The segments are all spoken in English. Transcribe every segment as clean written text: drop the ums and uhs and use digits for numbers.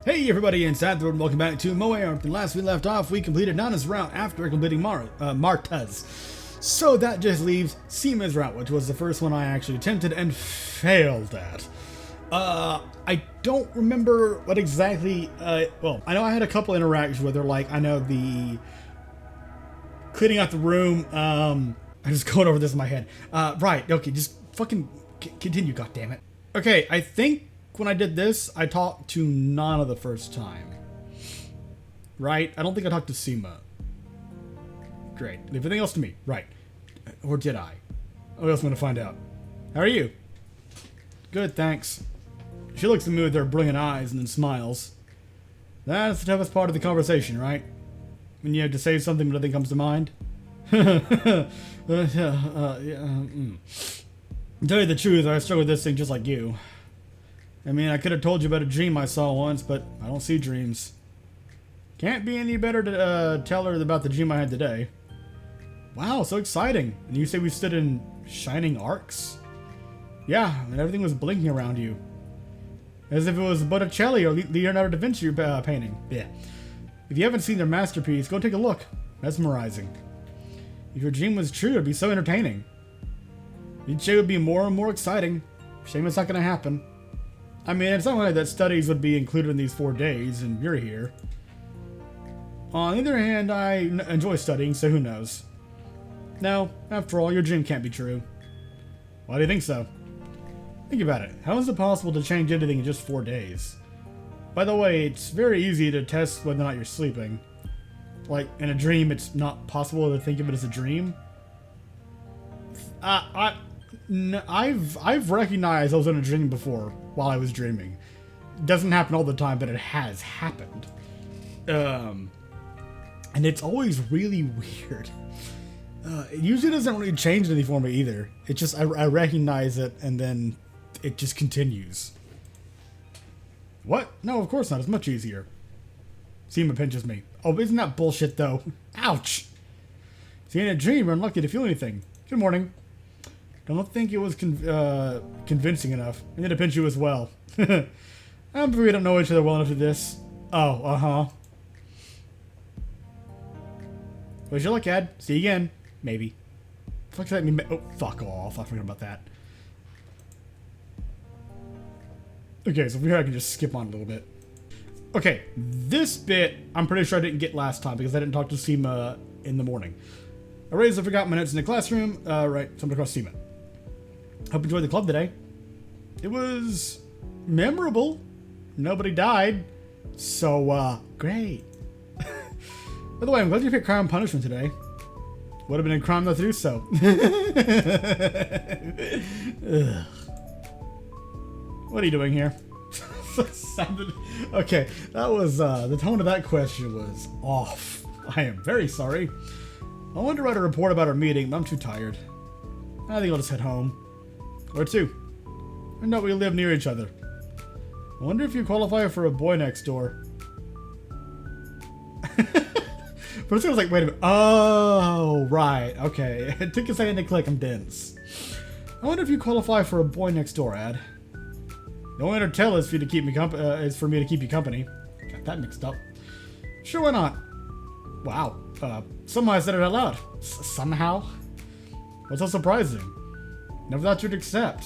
Hey everybody inside the world, and welcome back to Moe Arp. And last we left off, we completed Nana's route after completing Marta's. So that just leaves Seema's route, which was the first one I actually attempted and failed at. I don't remember what exactly, well, I know I had a couple interactions with her, like, I know the cleaning out the room, I'm just going over this in my head. Right, okay, just fucking continue, goddammit. Okay, I think when I did this, I talked to Nana the first time. Right? I don't think I talked to Seema. Great. Leave everything else to me. Right. Or did I? Oh, else I'm gonna find out. How are you? Good, thanks. She looks at me with her brilliant eyes and then smiles. That's the toughest part of the conversation, right? When you have to say something but nothing comes to mind. To tell you the truth, I struggle with this thing just like you. I mean, I could have told you about a dream I saw once, but I don't see dreams. Can't be any better to tell her about the dream I had today. Wow, so exciting. And you say we stood in shining arcs? Yeah, and everything was blinking around you. As if it was Botticelli or Leonardo da Vinci painting. Yeah. If you haven't seen their masterpiece, go take a look. Mesmerizing. If your dream was true, it'd be so entertaining. Each day would be more and more exciting. Shame it's not gonna happen. I mean, it's not like that studies would be included in these 4 days, and you're here. On the other hand, I enjoy studying, so who knows? No, after all, your dream can't be true. Why do you think so? Think about it. How is it possible to change anything in just 4 days? By the way, it's very easy to test whether or not you're sleeping. Like, in a dream, it's not possible to think of it as a dream. I've recognized I was in a dream before while I was dreaming. It doesn't happen all the time, but it has happened. And it's always really weird. It usually doesn't really change anything for me either. It just, I recognize it and then it just continues. What? No, of course not. It's much easier. Seema pinches me. Oh, isn't that bullshit though? Ouch! See, in a dream, you're unlucky to feel anything. Good morning. Don't think it was convincing enough. I need to pinch you as well. I'm afraid we don't know each other well enough to this. Oh, uh-huh. Wish you luck, Ed. See you again. Maybe. Fuck does that mean? Oh, fuck off. I forgot about that. Okay, so from here I can just skip on a little bit. Okay, this bit I'm pretty sure I didn't get last time because I didn't talk to Seema in the morning. I raised the forgotten minutes in the classroom. Right, somebody across Seema. Hope you enjoyed the club today. It was memorable. Nobody died. So, great. By the way, I'm glad you picked crime and punishment today. Would have been a crime not to do so. What are you doing here? Okay, that was, the tone of that question was off. I am very sorry. I wanted to write a report about our meeting, but I'm too tired. I think I'll just head home. Where to? I know we live near each other. I wonder if you qualify for a boy next door. First I was like, wait a minute. Oh, right. Okay. It took a second to click. I'm dense. I wonder if you qualify for a boy next door ad. The only way to tell is for you to keep me for me to keep you company. Got that mixed up. Sure, why not? Wow. Somehow I said it out loud. Somehow? What's so surprising? Never thought you'd accept.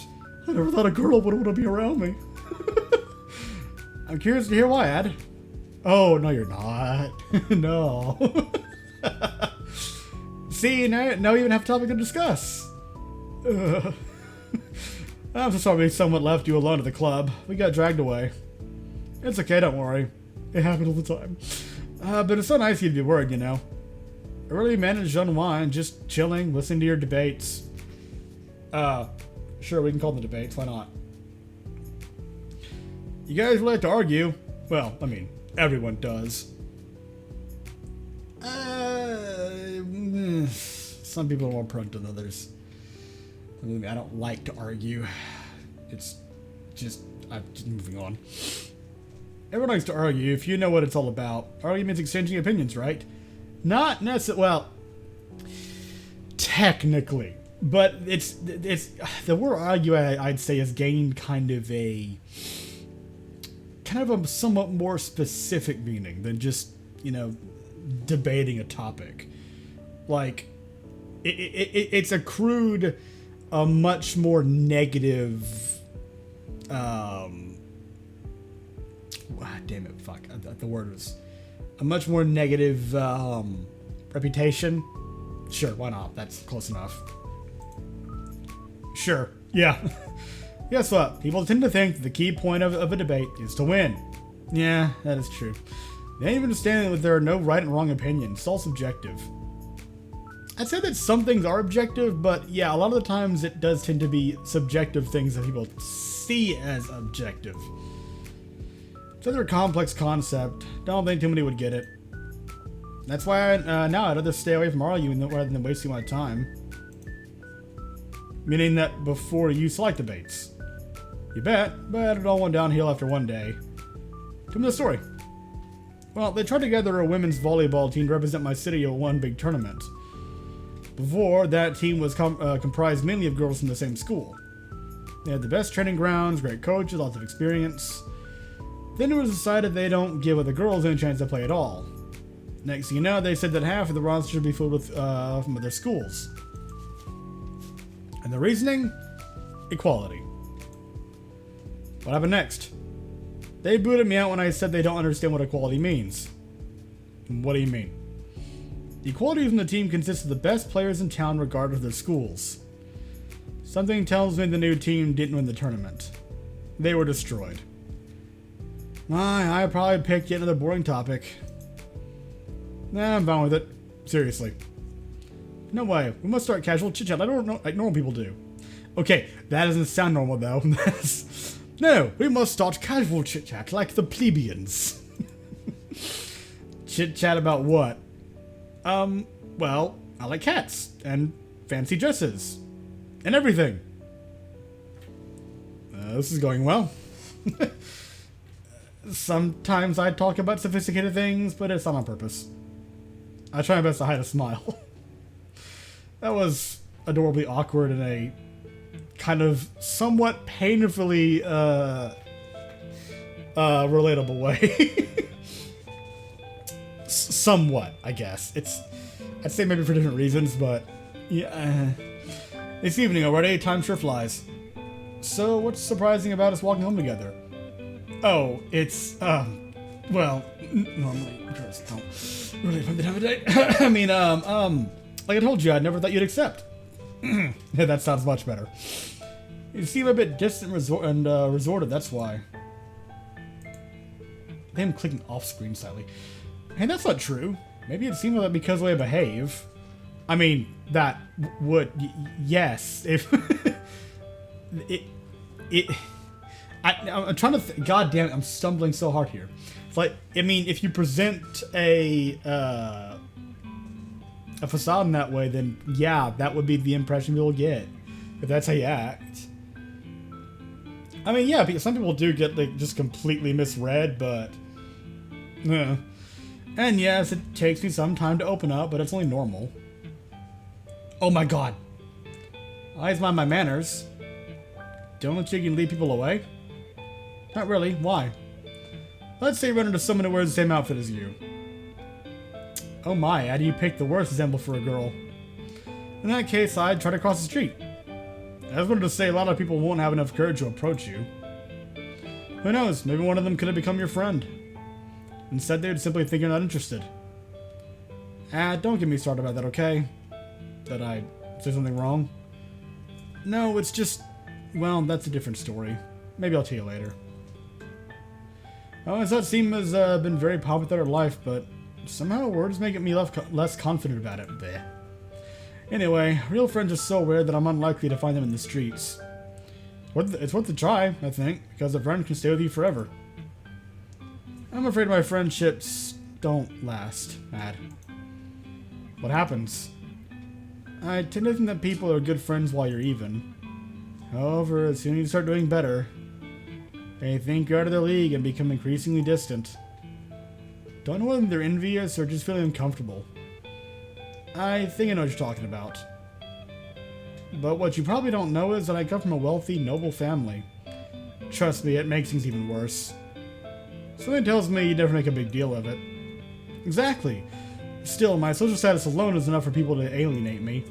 I never thought a girl would want to be around me. I'm curious to hear why, Ad. Oh, no, you're not. No. See, now we even have a topic to discuss. I'm so sorry we somewhat left you alone at the club. We got dragged away. It's okay, don't worry. It happens all the time. But it's so nice of you to be worried, you know. I really managed to unwind, just chilling, listening to your debates. Sure, we can call them debates, why not? You guys really like to argue. Well, I mean, everyone does. Some people are more prone than others. Believe me, I don't like to argue. It's just, I'm just moving on. Everyone likes to argue if you know what it's all about. Arguments exchanging opinions, right? Not necessarily, well, technically. But it's the word argue, I'd say, has gained kind of kind of a somewhat more specific meaning than just, you know, debating a topic. Like, it's accrued a much more negative, damn it, fuck, the word was, a much more negative, reputation. Sure, why not? That's close enough. Sure, yeah. Guess what? People tend to think that the key point of a debate is to win. Yeah, that is true. They don't even understand that there are no right and wrong opinions. It's all subjective. I'd say that some things are objective, but yeah, a lot of the times it does tend to be subjective things that people see as objective. It's another complex concept. Don't think too many would get it. That's why now I'd rather stay away from arguing rather than wasting my time. Meaning that before you select debates. You bet, but it all went downhill after one day. Tell me the story. Well, they tried to gather a women's volleyball team to represent my city at one big tournament. Before, that team was comprised mainly of girls from the same school. They had the best training grounds, great coaches, lots of experience. Then it was decided they don't give other girls any chance to play at all. Next thing you know, they said that half of the roster should be filled with from other schools. And the reasoning? Equality. What happened next? They booted me out when I said they don't understand what equality means. What do you mean? The equality from the team consists of the best players in town regardless of their schools. Something tells me the new team didn't win the tournament. They were destroyed. I probably picked yet another boring topic. Nah, I'm fine with it. Seriously. No way. We must start casual chit-chat. I don't know, like normal people do. Okay, that doesn't sound normal though. No, we must start casual chit-chat like the plebeians. Chit-chat about what? Well, I like cats and fancy dresses and everything. This is going well. Sometimes I talk about sophisticated things, but it's not on purpose. I try my best to hide a smile. That was adorably awkward in a kind of somewhat painfully relatable way. Somewhat, I guess. I'd say maybe for different reasons, but yeah. It's evening already. Time sure flies. So what's surprising about us walking home together? Oh, it's well, normally girls don't really fun to have a date. I mean, like I told you, I never thought you'd accept. Yeah, that sounds much better. You seem a bit distant resorted, that's why. I think I'm clicking off screen slightly. Hey, that's not true. Maybe it seemed like because the way I behave. I mean, that would, yes. If I'm trying to. God damn it! I'm stumbling so hard here. It's like, I mean, if you present a facade in that way, then yeah, that would be the impression you'll get. If that's how you act. I mean, yeah, some people do get like just completely misread, but yeah. And yes, it takes me some time to open up, but it's only normal. Oh my god! I mind my manners. Don't you can lead people away? Not really. Why? Let's say you run into someone who wears the same outfit as you. Oh my, how do you pick the worst example for a girl? In that case, I'd try to cross the street. I just wanted to say a lot of people won't have enough courage to approach you. Who knows, maybe one of them could have become your friend. Instead, they'd simply think you're not interested. Don't get me started about that, okay? Did I say something wrong? No, it's just... Well, that's a different story. Maybe I'll tell you later. Well, that seem has been very popular in life, but somehow words make me less confident about it. Bleh. Anyway, real friends are so rare that I'm unlikely to find them in the streets. It's worth a try, I think, because a friend can stay with you forever. I'm afraid my friendships don't last, Mad. What happens? I tend to think that people are good friends while you're even. However, as soon as you start doing better, they think you're out of their league and become increasingly distant. Don't know whether they're envious or just feeling uncomfortable. I think I know what you're talking about. But what you probably don't know is that I come from a wealthy, noble family. Trust me, it makes things even worse. Something tells me you never make a big deal of it. Exactly. Still, my social status alone is enough for people to alienate me.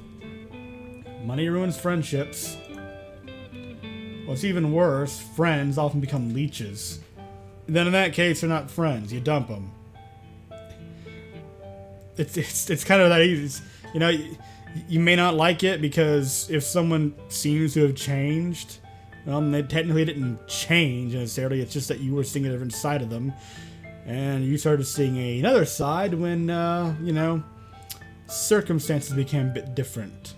Money ruins friendships. What's even worse, friends often become leeches. Then in that case, they're not friends. You dump them. It's kind of that easy. You know, you may not like it because if someone seems to have changed, well, they technically didn't change necessarily. It's just that you were seeing a different side of them. And you started seeing another side when, you know, circumstances became a bit different.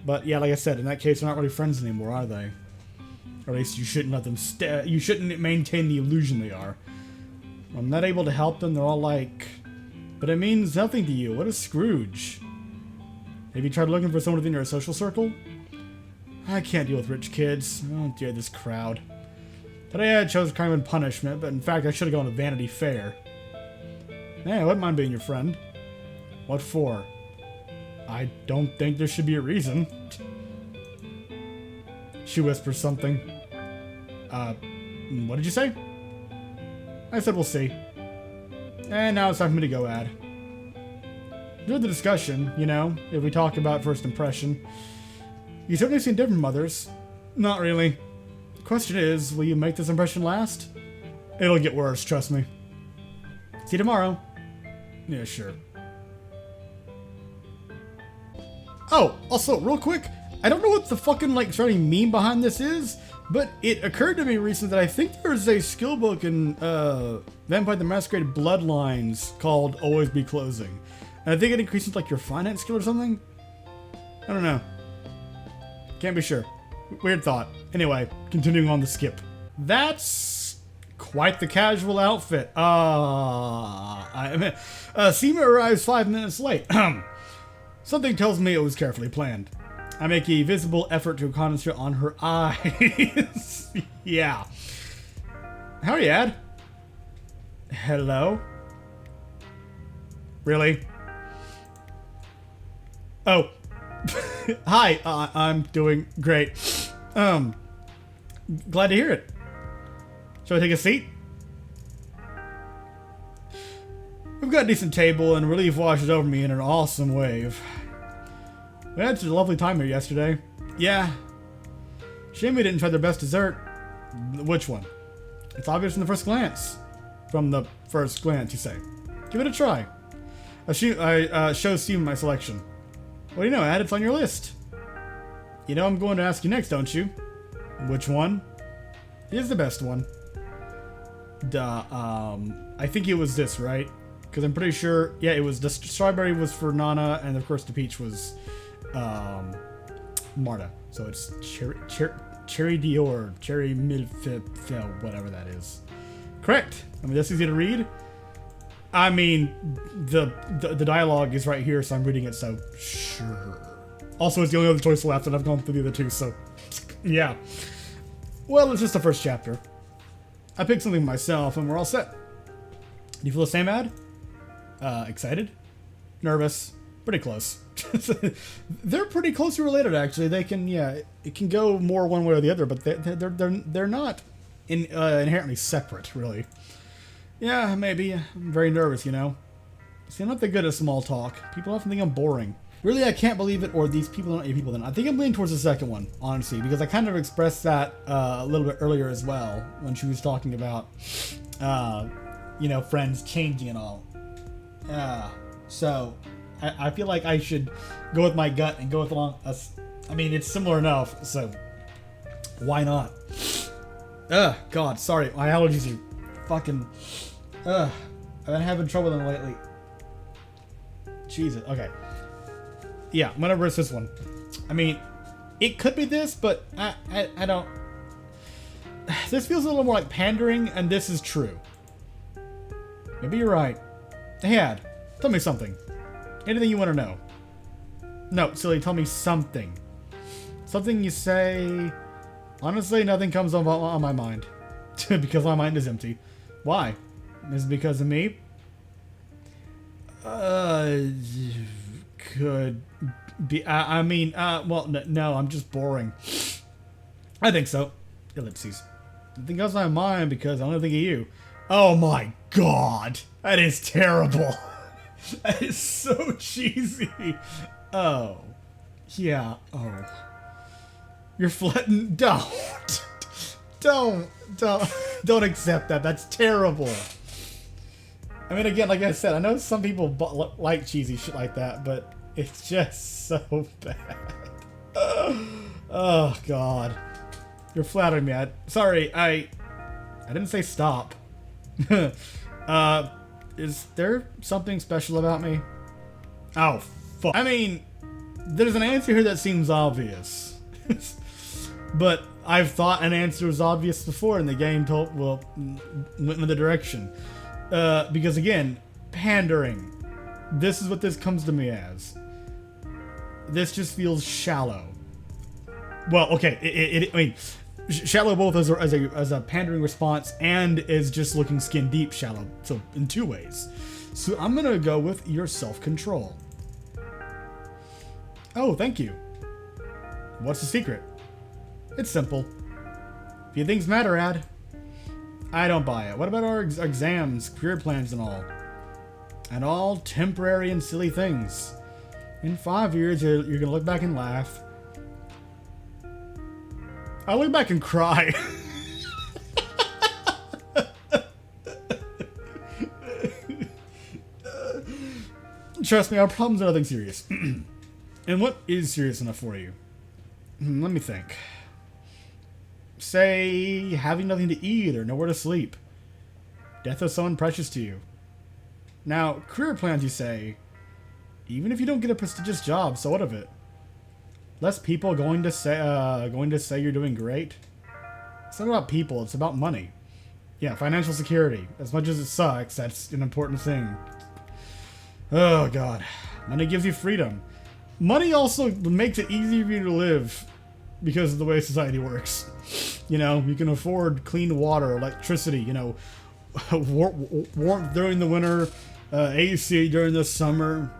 But yeah, like I said, in that case, they're not really friends anymore, are they? Or at least you shouldn't let them you shouldn't maintain the illusion they are. I'm not able to help them, they're all like, but it means nothing to you. What is Scrooge? Have you tried looking for someone within your social circle? I can't deal with rich kids. Oh dear, this crowd. Today I chose Crime and Punishment, but in fact I should have gone to Vanity Fair. Hey, I wouldn't mind being your friend. What for? I don't think there should be a reason. She whispers something. What did you say? I said we'll see. And now it's time for me to go, Ad. During the discussion, you know, if we talk about first impression, you've certainly seen different mothers. Not really. The question is, will you make this impression last? It'll get worse, trust me. See you tomorrow. Yeah, sure. Oh, also, real quick, I don't know what the fucking, like, starting meme behind this is, but it occurred to me recently that I think there's a skill book in, Vampire the Masquerade Bloodlines called Always Be Closing. And I think it increases, like, your finance skill or something? I don't know. Can't be sure. Weird thought. Anyway, continuing on the skip. That's quite the casual outfit. Seema arrives 5 minutes late. Something tells me it was carefully planned. I make a visible effort to concentrate on her eyes. Yeah. How are you, Ad? Hello? Really? Oh. Hi, I'm doing great. Glad to hear it. Shall I take a seat? We've got a decent table and relief washes over me in an awesome wave. We had such a lovely time here yesterday. Yeah. Shame we didn't try their best dessert. Which one? It's obvious from the first glance. From the first glance, you say. Give it a try. I show Steven my selection. What do you know, Ad? It's on your list. You know I'm going to ask you next, don't you? Which one? Is the best one. I think it was this, right? Because I'm pretty sure, yeah, it was the strawberry was for Nana, and of course the peach was, Marta. So it's Cherry Dior, Cherry Milfil, whatever that is. Correct. I mean, that's easy to read. I mean, the dialogue is right here, so I'm reading it, so sure. Also, it's the only other choice left, and I've gone through the other two, so yeah. Well, it's just the first chapter. I picked something myself, and we're all set. Do you feel the same, Ad? Excited? Nervous? Pretty close. They're pretty closely related, actually. They can, yeah, it can go more one way or the other, but they're not inherently separate, really. Yeah, maybe. I'm very nervous, you know. See, I'm not that good at small talk. People often think I'm boring. Really, I can't believe it, or these people aren't people then. I think I'm leaning towards the second one, honestly, because I kind of expressed that a little bit earlier as well, when she was talking about, you know, friends changing and all. So, I feel like I should go with my gut and go with along us. I mean, it's similar enough, so why not? God, sorry, my allergies are fucking. I've been having trouble with them lately. Jesus. Okay. Yeah, I'm gonna risk this one. I mean, it could be this, but I don't. This feels a little more like pandering, and this is true. Maybe you're right. Hey, Ad, tell me something. Anything you want to know. No, silly, tell me something. Something you say. Honestly, nothing comes on my mind. Because my mind is empty. Why? Is it because of me? Could be. I mean, well, no, I'm just boring. I think so. Ellipses. Nothing comes on my mind because I only think of you. Oh my god. That is terrible. That is so cheesy. Oh. Yeah. Oh. You're flattened. Don't accept that. That's terrible. I mean, again, like I said, I know some people like cheesy shit like that, but it's just so bad. Oh god. You're flattering me. Sorry, I didn't say stop. Is there something special about me? Oh, fuck. I mean, there's an answer here that seems obvious. But I've thought an answer was obvious before, and the game went in the direction. Because again, pandering. This is what this comes to me as. This just feels shallow. Well, okay, I mean, shallow both as a pandering response and is just looking skin deep shallow. So in two ways. So I'm gonna go with your self-control. Oh, thank you. What's the secret? It's simple. Few things matter, Ad. I don't buy it. What about our exams, career plans, and all? And all temporary and silly things. In 5 years, you're gonna look back and laugh. I look back and cry. Trust me, our problems are nothing serious. And what is serious enough for you? Let me think. Say, having nothing to eat or nowhere to sleep. Death of someone precious to you. Now, career plans, you say. Even if you don't get a prestigious job, so what of it? Less people going to say you're doing great. It's not about people, it's about money. Yeah, financial security. As much as it sucks, that's an important thing. Oh god. Money gives you freedom. Money also makes it easier for you to live because of the way society works. You know, you can afford clean water, electricity, you know, warmth during the winter, AC during the summer,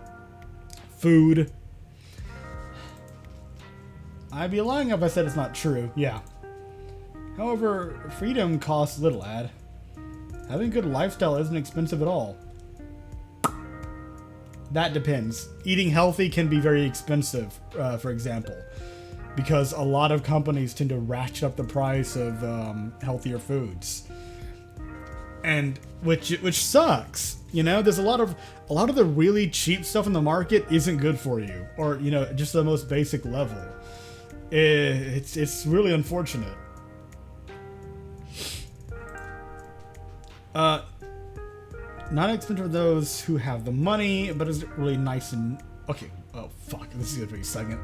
food. I'd be lying if I said it's not true, yeah. However, freedom costs little, Ad. Having a good lifestyle isn't expensive at all. That depends. Eating healthy can be very expensive, for example, because a lot of companies tend to ratchet up the price of healthier foods, and which sucks. You know, there's a lot of the really cheap stuff in the market isn't good for you, or you know, just the most basic level. It's really unfortunate. Not expensive for those who have the money, but is really nice and okay. Oh fuck, this is gonna be a second.